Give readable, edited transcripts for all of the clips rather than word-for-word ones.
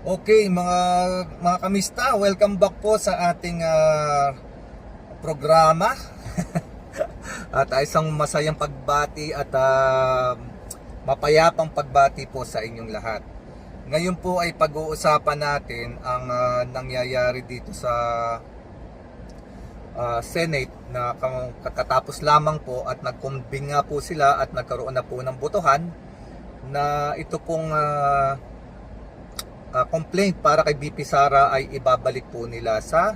Okay, mga kamista, welcome back po sa ating programa. At isang masayang pagbati at mapayapang pagbati po sa inyong lahat. Ngayon po ay pag-uusapan natin ang nangyayari dito sa Senate na katatapos lamang po at nag-convene nga po sila at nagkaroon na po ng botohan na ito pong complaint para kay BP Sara ay ibabalik po nila sa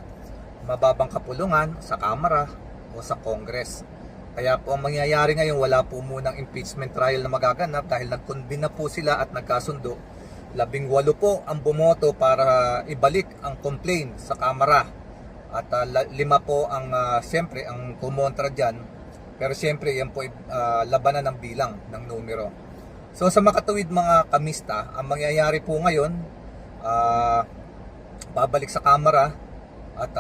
mababang kapulungan, sa Kamara o sa Congress. Kaya po ang mangyayari ngayon, wala po munang impeachment trial na magaganap dahil nag-convene na po sila at nagkasundo. 18 po ang bumoto para ibalik ang complaint sa Kamara at 5 po ang siyempre ang kumontra dyan. Pero siyempre yan po labanan ng bilang ng numero. So sa makatuwid mga kamista, ang mangyayari po ngayon, babalik sa Kamara at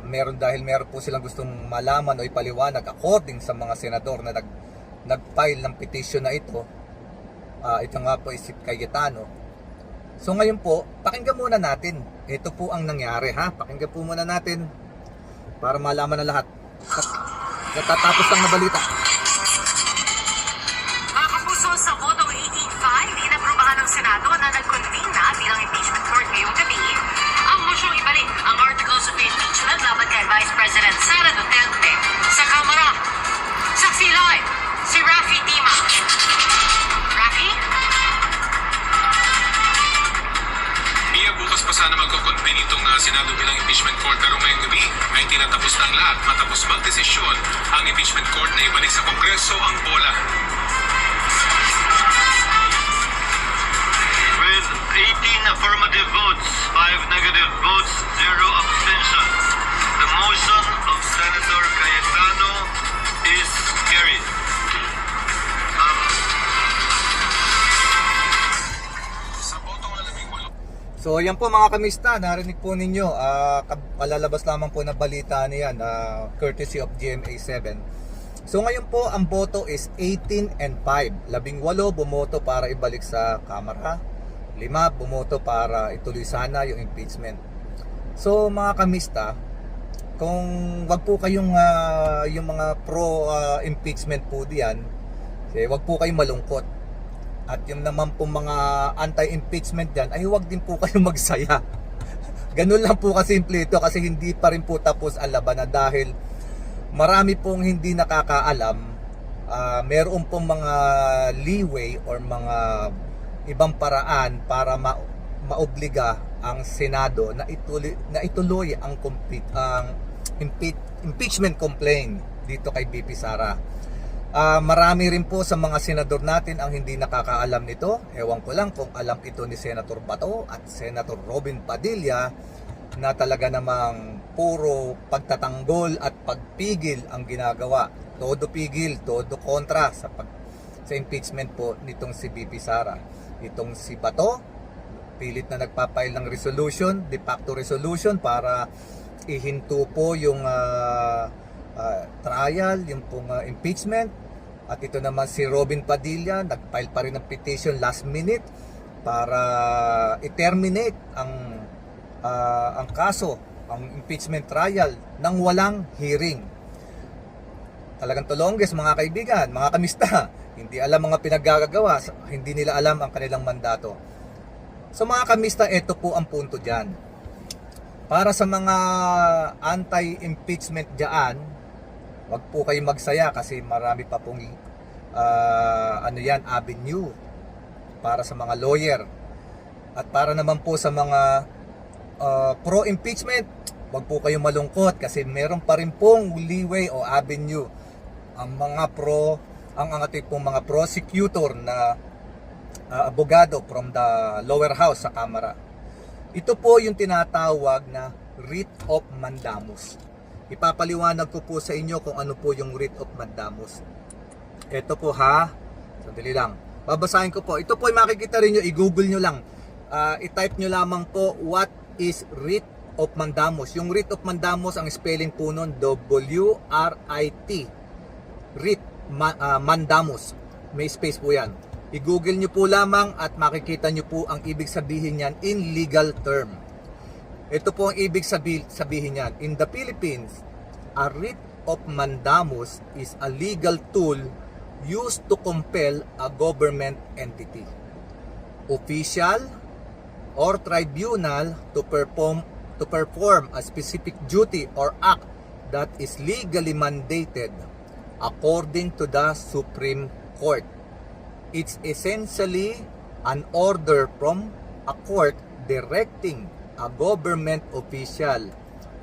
meron po silang gustong malaman o ipaliwanag according sa mga senador na nag-file ng petition na ito. Ito nga po si Cayetano. So ngayon po, pakinggan muna natin. Ito po ang nangyari ha. Pakinggan po muna natin para malaman na lahat. Natatapos lang na balita. Sa boto 18-5, inaprubahan ng Senado na nag-convene na bilang impeachment court ngayong gabi ang mosyong ibalik ang articles of impeachment laban kay Vice President Sara Duterte sa Kamara. Saksi live, si Rafi Tima. Rafi? Mia, bukas pa sana magko-convene itong Senado bilang impeachment court pero ngayong gabi ay tinatapos ng lahat matapos magdesisyon ang impeachment court na ibalik sa Kongreso ang bola. 18 affirmative votes, 5 negative votes, 0 abstention. The motion of Senator Cayetano is carried. So yan po mga kamista, narinig po ninyo, kalalabas lamang po na balita niyan, courtesy of GMA7. So ngayon po ang boto is 18 and 5. 18 bumoto para ibalik sa Kamara, 5 bumoto para ituloy sana yung impeachment. So mga kamista, kung wag po kayong yung mga pro impeachment po diyan, wag po kayong malungkot. At yung naman po mga anti-impeachment diyan ay wag din po kayong magsaya. Ganun lang po kasimple ito kasi hindi pa rin po tapos ang labanan dahil marami pong hindi nakakaalam. Meron pong mga leeway or mga ibang paraan para maobliga ang Senado na ituloy ang impeachment complaint dito kay BP Sara. Marami rin po sa mga senador natin ang hindi nakakaalam nito. Ewan ko lang kung alam ito ni Senator Bato at Senator Robin Padilla na talaga namang puro pagtatanggol at pagpigil ang ginagawa. Todo pigil, todo kontra sa impeachment po nitong si BP Sara. Itong si Bato, pilit na nagpapail ng resolution, de facto resolution para ihinto po yung trial, yung pong impeachment. At ito naman si Robin Padilla, nagfile pa rin ng petition last minute para i-terminate ang kaso, ang impeachment trial nang walang hearing. Talagang tulongges mga kaibigan, mga kamista. Hindi alam mga pinaggagawa, hindi nila alam ang kanilang mandato. So mga kamista, ito po ang punto dyan. Para sa mga anti-impeachment dyan, wag po kayong magsaya kasi marami pa pong avenue para sa mga lawyer. At para naman po sa mga pro-impeachment, wag po kayong malungkot kasi meron pa rin pong leeway o avenue ang ating pong mga prosecutor na abogado from the lower house sa Kamara. Ito po yung tinatawag na writ of mandamus. Ipapaliwanag ko po sa inyo kung ano po yung writ of mandamus. Ito po ha, sandali lang. Babasahin ko po. Ito po ay makikita rin nyo, i-google nyo lang. I-type nyo lamang po what is writ of mandamus. Yung writ of mandamus, ang spelling po nun, W-R-I-T. Writ mandamus. May space po yan. I-google nyo po lamang at makikita nyo po ang ibig sabihin niyan in legal term. Ito po ang ibig sabihin niyan. In the Philippines, a writ of mandamus is a legal tool used to compel a government entity, official, or tribunal to perform a specific duty or act that is legally mandated according to the Supreme Court. It's essentially an order from a court directing a government official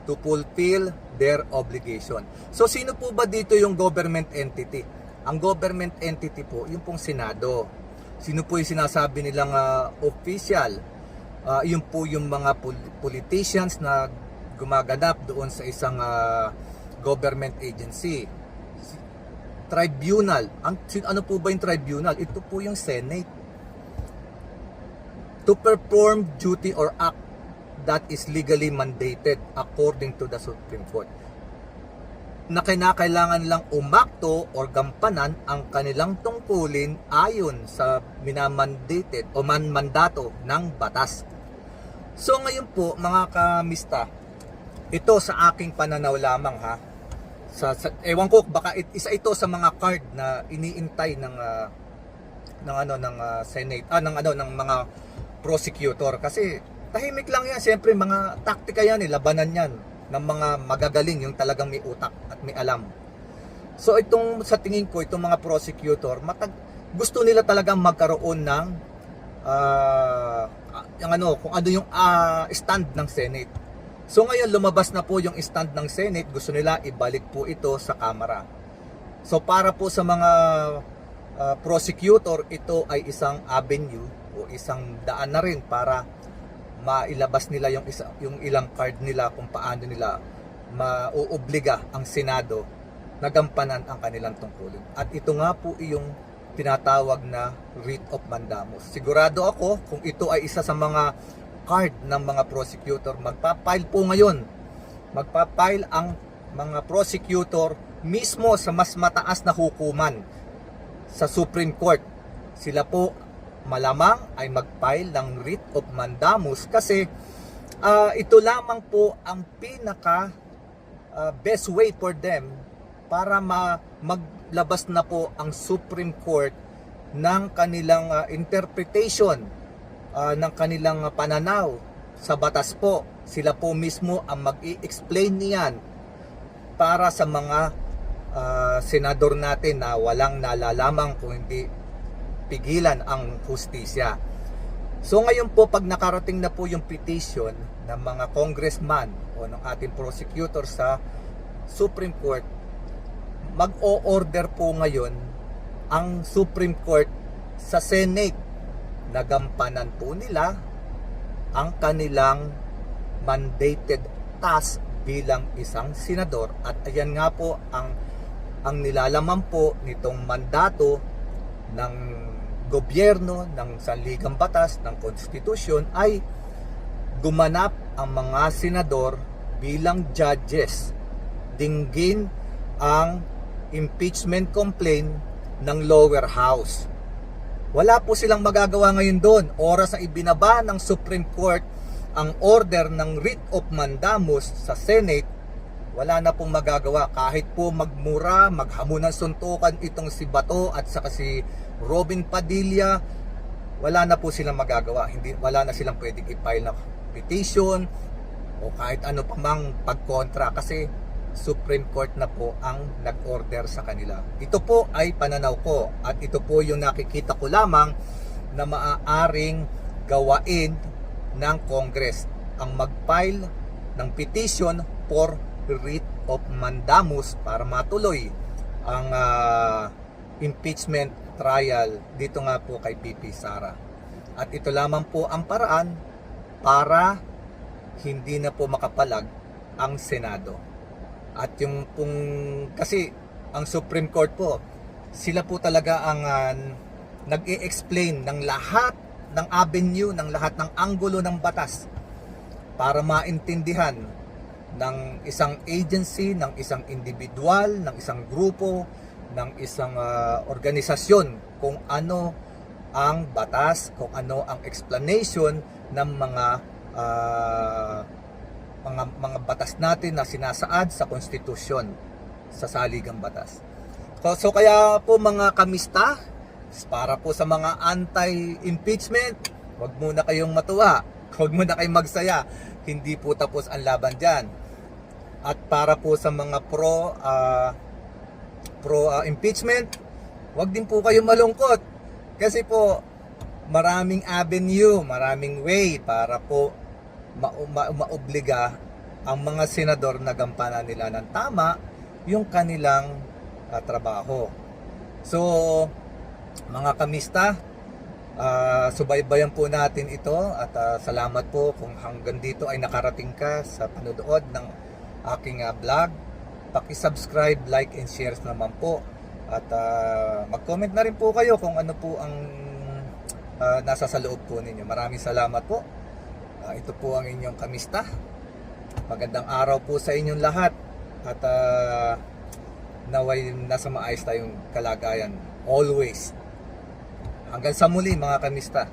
to fulfill their obligation. So sino po ba dito yung government entity? Ang government entity po, yung pong Senado. Sino po yung sinasabi nilang official? Yun po yung mga politicians na gumaganap doon sa isang government agency. Tribunal. Ano po ba yung tribunal? Ito po yung Senate. To perform duty or act that is legally mandated according to the Supreme Court. Na kinakailangan lang umakto or gampanan ang kanilang tungkulin ayon sa minamandated o mandato ng batas. So ngayon po mga kamista, ito sa aking pananaw lamang ha. Ewan ko baka isa ito sa mga card na iniintay ng Senate ng mga prosecutor kasi tahimik lang yan, siyempre mga taktika yan, labanan yan ng mga magagaling yung talagang may utak at may alam. So itong sa tingin ko itong mga prosecutor gusto nila talagang magkaroon ng kung ano yung stand ng Senate. So ngayon lumabas na po yung stand ng Senate, gusto nila ibalik po ito sa Kamara. So para po sa mga prosecutor, ito ay isang avenue o isang daan na rin para mailabas nila yung ilang card nila kung paano nila mauobliga ang Senado na gampanan ang kanilang tungkulin. At ito nga po yung tinatawag na writ of mandamus. Sigurado ako kung ito ay isa sa mga card ng mga prosecutor, magpa-file po ngayon. Magpa-file ang mga prosecutor mismo sa mas mataas na hukuman sa Supreme Court. Sila po malamang ay mag-file ng writ of mandamus kasi ito lamang po ang pinaka best way for them para maglabas na po ang Supreme Court ng kanilang interpretation ng kanilang pananaw sa batas po. Sila po mismo ang mag-i-explain niyan para sa mga senador natin na walang nalalamang kung hindi pigilan ang hustisya. So ngayon po pag nakarating na po yung petition ng mga congressman o ng ating prosecutor sa Supreme Court, mag-o-order po ngayon ang Supreme Court sa Senate. Nagampanan po nila ang kanilang mandated task bilang isang senador at ayan nga po ang nilalaman po nitong mandato ng gobyerno ng sanligang batas ng konstitusyon ay gumanap ang mga senador bilang judges, dinggin ang impeachment complaint ng lower house. Wala po silang magagawa ngayon doon. Oras na ibinaba ng Supreme Court ang order ng writ of mandamus sa Senate, wala na pong magagawa. Kahit po magmura, maghamon ng suntukan itong si Bato at saka si Robin Padilla, wala na po silang magagawa. Wala na silang pwedeng i-file na petition o kahit ano pa mang pagkontra kasi Supreme Court na po ang nag-order sa kanila. Ito po ay pananaw ko at ito po yung nakikita ko lamang na maaaring gawain ng Congress ang mag-file ng petition for writ of mandamus para matuloy ang impeachment trial dito nga po kay PP Sara. At ito lamang po ang paraan para hindi na po makapalag ang Senado. At yung kasi ang Supreme Court po, sila po talaga ang nag-i-explain ng lahat ng avenue, ng lahat ng anggulo ng batas para maintindihan ng isang agency, ng isang individual, ng isang grupo, ng isang organisasyon kung ano ang batas, kung ano ang explanation ng mga batas natin na sinasaad sa konstitusyon, sa saligang batas. So kaya po mga kamista, para po sa mga anti-impeachment, wag muna kayong matuwa, wag muna kayong magsaya, hindi po tapos ang laban dyan. At para po sa mga pro-impeachment, wag din po kayong malungkot, kasi po maraming avenue, maraming way para po maobliga ang mga senador na gampanan nila ng tama yung kanilang trabaho. So, mga kamista, subaybayan po natin ito at salamat po kung hanggang dito ay nakarating ka sa panonood ng aking vlog. Paki-subscribe, like and share naman po at mag-comment na rin po kayo kung ano po ang nasa sa loob po ninyo. Maraming salamat po. Ito po ang inyong kamista. Magandang araw po sa inyong lahat at naway nasa maayos tayong kalagayan always. Hanggang sa muli mga kamista.